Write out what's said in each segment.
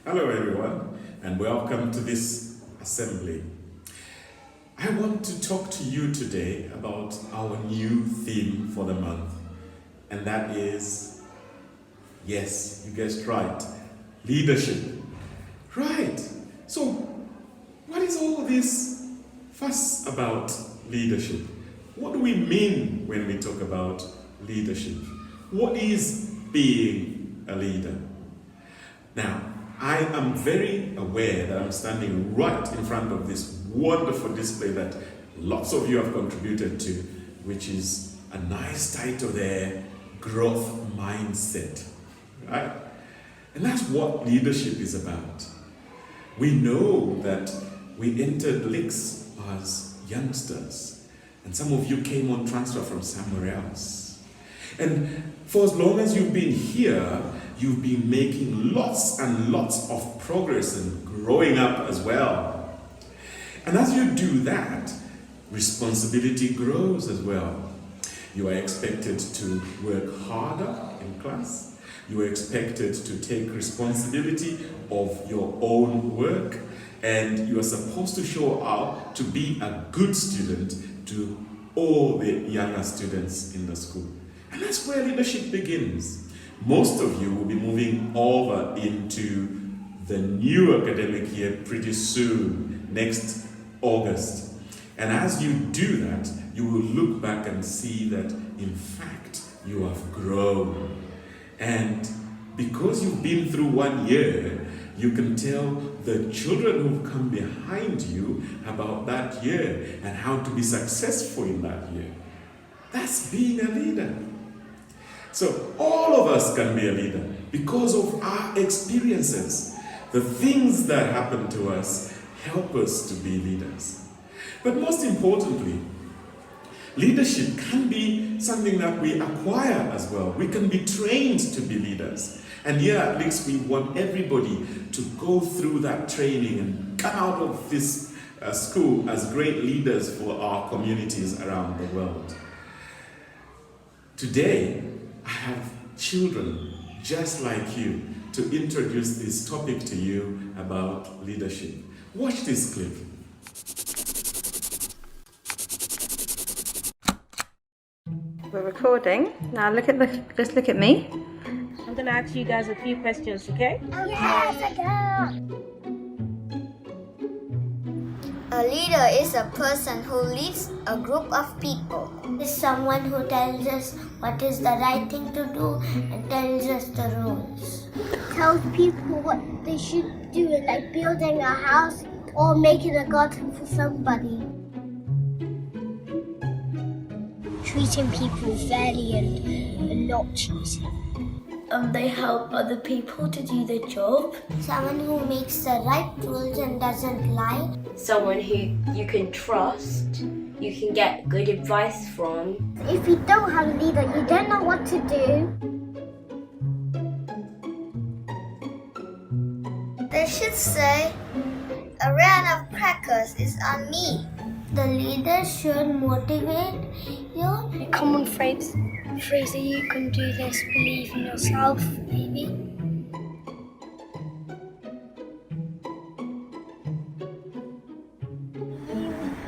Hello everyone, and welcome to this assembly. I want to talk to you today about our new theme for the month, and that is, yes, you guessed right, leadership. Right, so what is all this fuss about leadership? What do we mean when we talk about leadership? What is being a leader? Now, I am very aware that I'm standing right in front of this wonderful display that lots of you have contributed to, which is a nice title there, Growth Mindset, right? And that's what leadership is about. We know that we entered Licks as youngsters, and some of you came on transfer from somewhere else. And for as long as you've been here, you've been making lots and lots of progress and growing up as well. And as you do that, responsibility grows as well. You are expected to work harder in class. You are expected to take responsibility of your own work. And you are supposed to show out to be a good student to all the younger students in the school. And that's where leadership begins. Most of you will be moving over into the new academic year pretty soon, next August. And as you do that, you will look back and see that, in fact, you have grown. And because you've been through 1 year, you can tell the children who've come behind you about that year and how to be successful in that year. That's being a leader. So all of us can be a leader because of our experiences. The things that happen to us help us to be leaders. But most importantly, leadership can be something that we acquire as well. We can be trained to be leaders. And here at least we want everybody to go through that training and come out of this school as great leaders for our communities around the world. Today, I have children just like you to introduce this topic to you about leadership. Watch this clip. We're recording. Now just look at me. I'm gonna ask you guys a few questions, okay? Yes, a leader is a person who leads a group of people. Is someone who tells us what is the right thing to do and tells us the rules. Tells people what they should do, like building a house or making a garden for somebody. Treating people fairly and not cheating. They help other people to do their job. Someone who makes the right rules and doesn't lie. Someone who you can trust, you can get good advice from. If you don't have a leader, you don't know what to do. They should say, a round of crackers is on me. The leader should motivate you. A common phrase that you can do this, believe in yourself, maybe.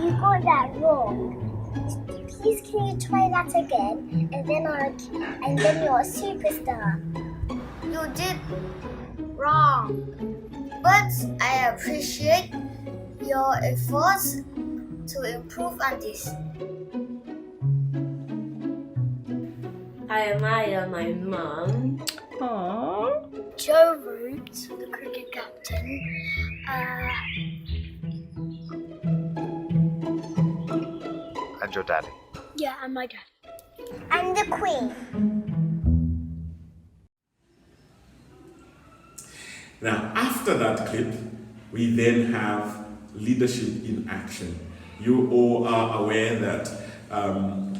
You got that wrong. Please can you try that again and then you're a superstar. You did wrong. But I appreciate your efforts to improve on this. I admire my mum. Aww. Joe Root, the cricket captain. And your daddy. Yeah, and my dad. And the Queen. Now, after that clip, we then have leadership in action. You all are aware that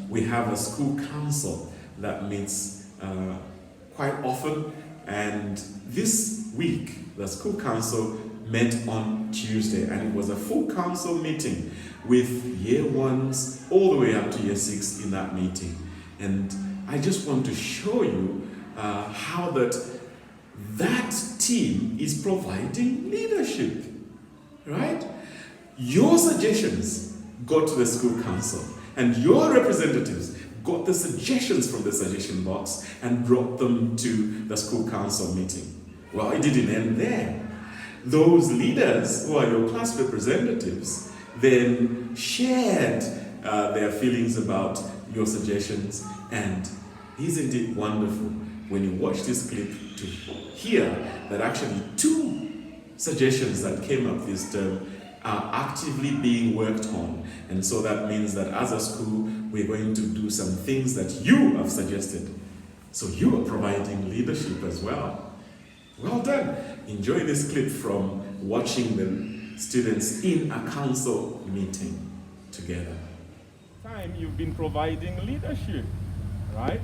we have a school council that meets quite often, and this week the school council met on Tuesday, and it was a full council meeting with year ones all the way up to year 6 in that meeting. And I just want to show you how that that team is providing leadership, right? Your suggestions go to the school council, and your representatives got the suggestions from the suggestion box and brought them to the school council meeting. Well, it didn't end there. Those leaders, who are your class representatives, then shared their feelings about your suggestions. And isn't it wonderful when you watch this clip to hear that actually 2 suggestions that came up this term are actively being worked on. And so that means that as a school, we're going to do some things that you have suggested. So you are providing leadership as well. Well done. Enjoy this clip from watching the students in a council meeting together. Time you've been providing leadership, right?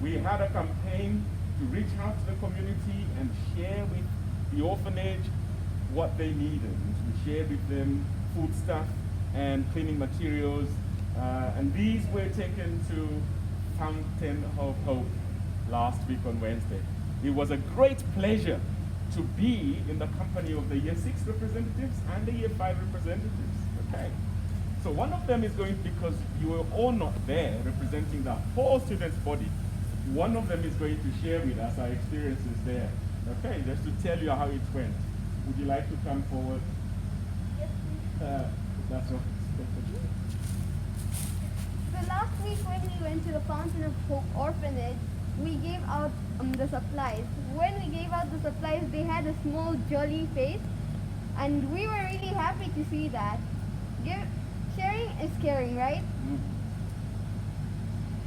We had a campaign to reach out to the community and share with the orphanage what they needed. We shared with them foodstuff and cleaning materials, and these were taken to Fountain of Hope last week on Wednesday. It was a great pleasure to be in the company of the Year 6 representatives and the Year 5 representatives. Okay. So one of them is going, because you were all not there representing the whole students' body, one of them is going to share with us our experiences there. Okay, just to tell you how it went. Would you like to come forward? Yes, please. That's what. So last week when we went to the Fountain of Hope orphanage, we gave out the supplies. When we gave out the supplies, they had a small jolly face, and we were really happy to see that. Sharing is caring, right?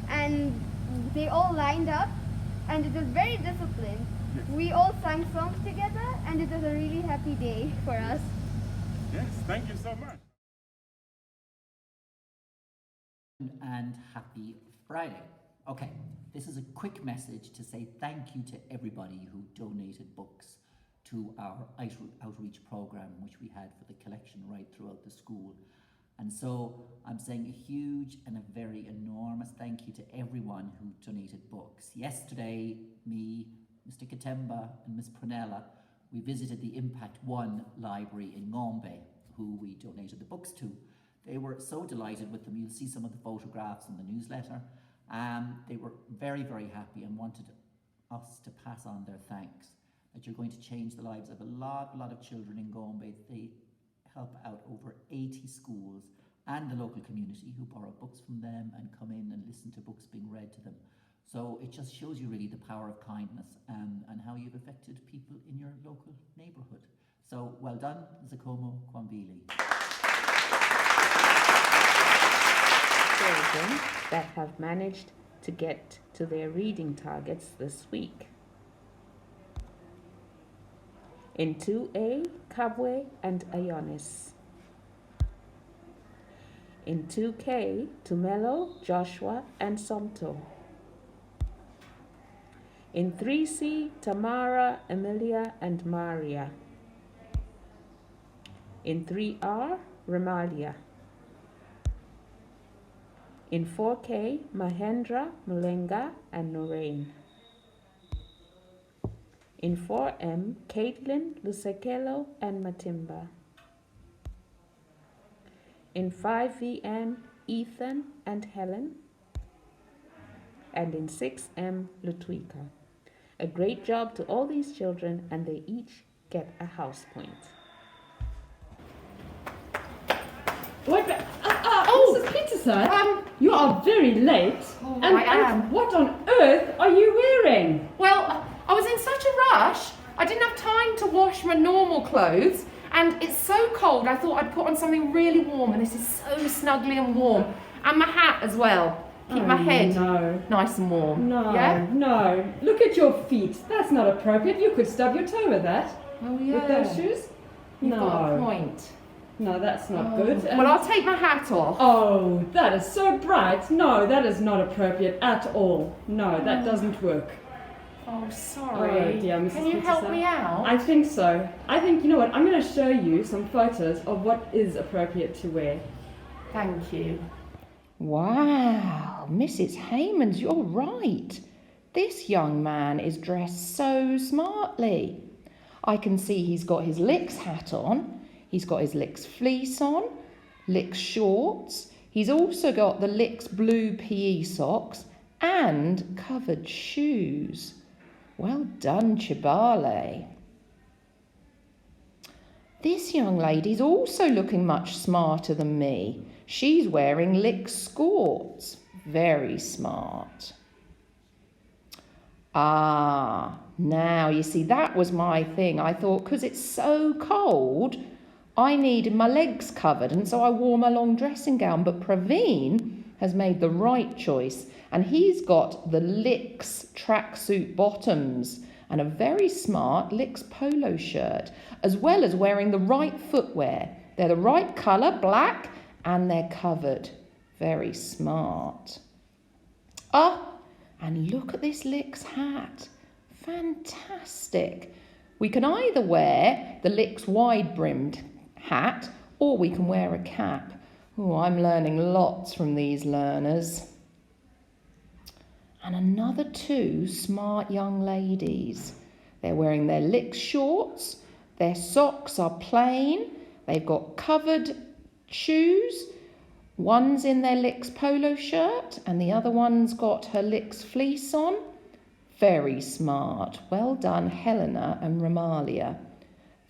And they all lined up, and it was very disciplined. Yes. We all sang songs together, and it was a really happy day for us. Yes, thank you so much. And happy Friday. Okay, this is a quick message to say thank you to everybody who donated books to our outreach program, which we had for the collection right throughout the school. And so I'm saying a huge and a very enormous thank you to everyone who donated books. Yesterday, me, Mr. Katemba and Miss Prunella, we visited the Impact One library in Ngombe, who we donated the books to. They were so delighted with them. You'll see some of the photographs in the newsletter. They were very, very happy and wanted us to pass on their thanks, that you're going to change the lives of a lot of children in Gombe. They help out over 80 schools and the local community who borrow books from them and come in and listen to books being read to them. So it just shows you really the power of kindness and how you've affected people in your local neighbourhood. So well done, Zakomo Kwambili. Children that have managed to get to their reading targets this week. In 2A, Kabwe and Ionis. In 2K, Tumelo, Joshua and Somto. In 3C, Tamara, Emilia and Maria. In 3R, Ramalia. In 4K, Mahendra, Mulenga and Noreen. In 4M, Caitlin, Lusekelo and Matimba. In 5VN, Ethan and Helen. And in 6M, Lutwika. A great job to all these children, and they each get a house point. What? Mrs. Peterson, you are very late. Oh, and, I am. And what on earth are you wearing? Well, I was in such a rush, I didn't have time to wash my normal clothes, and it's so cold I thought I'd put on something really warm, and this is so snuggly and warm. And my hat as well. Keep my head nice and warm. No. Look at your feet. That's not appropriate. You could stub your toe with that. Oh, yeah. With those shoes? You've got a point. No, that's not good. Well, I'll take my hat off. Oh, that is so bright. No, that is not appropriate at all. No, that doesn't work. Oh, sorry. Oh, dear, Mrs. Can you help me out? I think so. I think, you know what, I'm going to show you some photos of what is appropriate to wear. Thank you. Wow, Mrs. Haymans, you're right. This young man is dressed so smartly. I can see he's got his Licks hat on, he's got his Licks fleece on, Licks shorts, he's also got the Licks blue PE socks and covered shoes. Well done, Chibale. This young lady's also looking much smarter than me. She's wearing Licks skirts. Very smart. Ah, now you see, that was my thing. I thought because it's so cold, I needed my legs covered, and so I wore my long dressing gown. But Praveen has made the right choice, and he's got the Licks tracksuit bottoms and a very smart Licks polo shirt, as well as wearing the right footwear. They're the right colour, black, and they're covered. Very smart. Ah, and look at this Licks hat. Fantastic. We can either wear the Licks wide-brimmed hat or we can wear a cap. Oh, I'm learning lots from these learners. And another two smart young ladies. They're wearing their Licks shorts. Their socks are plain. They've got covered shoes. One's in their Licks polo shirt and the other one's got her Licks fleece on. Very smart. Well done, Helena and Romalia.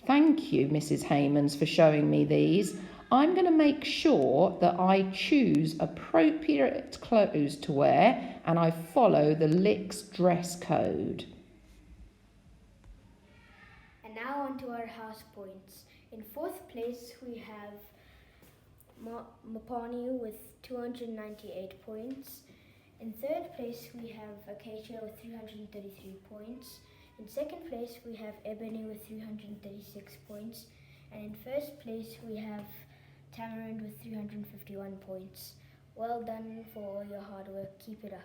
Thank you, Mrs. Haymans, for showing me these. I'm going to make sure that I choose appropriate clothes to wear and I follow the Licks dress code. And now on to our house points. In fourth place we have Mapani with 298 points. In third place we have Acacia with 333 points. In second place we have Ebony with 336 points. And in first place we have Tamarind with 351 points. Well done for all your hard work. Keep it up.